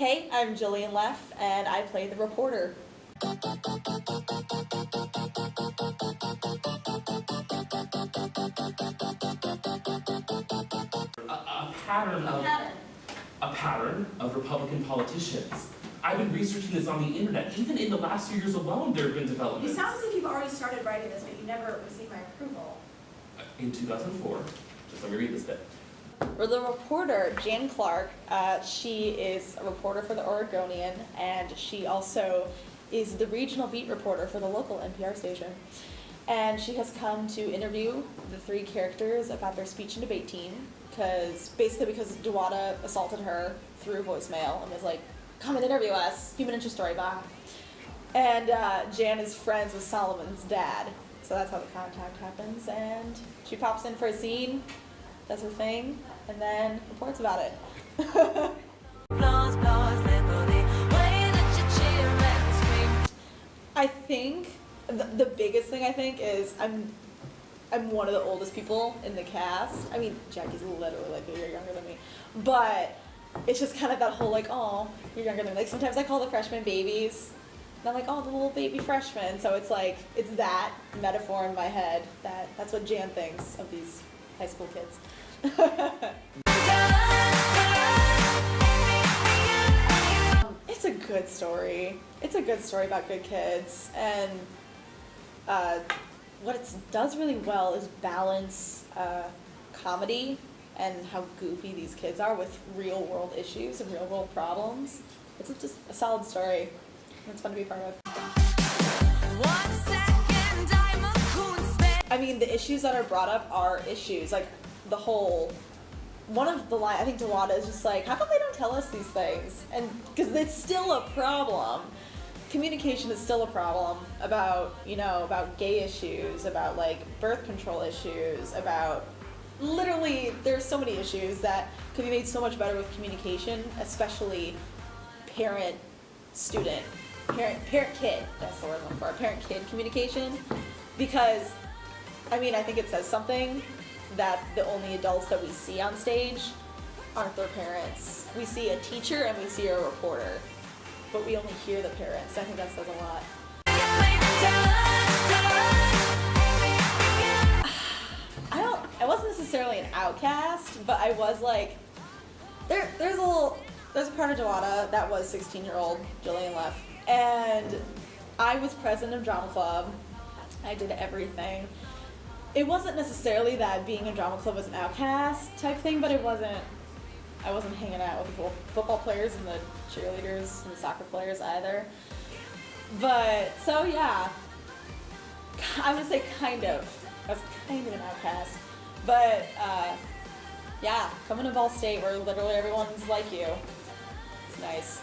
Hey, I'm Jillian Leff, and I play the reporter. A pattern of Republican politicians. I've been researching this on the internet. Even in the last few years alone, there have been developments. You sound as if you've already started writing this, but you never received my approval. In 2004, just let me read this bit. For the reporter, Jan Clark, she is a reporter for the Oregonian, and she also is the regional beat reporter for the local NPR station. And she has come to interview the three characters about their speech and debate team, because Dewada assaulted her through voicemail and was like, come and interview us, human interest story, bye. And Jan is friends with Solomon's dad, so that's how the contact happens, and she pops in for a scene, does her thing, and then reports about it. I think the biggest thing is I'm one of the oldest people in the cast. I mean, Jackie's literally like a year younger than me, but it's just kind of that whole like, oh, you're younger than me. Like sometimes I call the freshmen babies, and I'm like, oh, the little baby freshman. So it's like it's that metaphor in my head that's what Jan thinks of these high school kids. It's a good story. It's a good story about good kids, and what it does really well is balance comedy and how goofy these kids are with real world issues and real world problems. It's just a solid story. It's fun to be part of. I mean, the issues that are brought up are issues. Like one of the lines, I think Dewada is just like, how come they don't tell us these things? And because it's still a problem. Communication is still a problem about gay issues, about like birth control issues, about literally there's so many issues that could be made so much better with communication, especially parent-kid, that's the word I'm looking for, parent-kid communication, because I mean, I think it says something that the only adults that we see on stage aren't their parents. We see a teacher and we see a reporter, but we only hear the parents. I think that says a lot. I wasn't necessarily an outcast, but I was like, there's a part of Dewada that was 16-year-old Jillian Leff, and I was president of drama club. I did everything. It wasn't necessarily that being in drama club was an outcast type thing, but I wasn't hanging out with the football players and the cheerleaders and the soccer players either. But, so yeah, I would say I was kind of an outcast. But, yeah, coming to Ball State where literally everyone's like you, it's nice.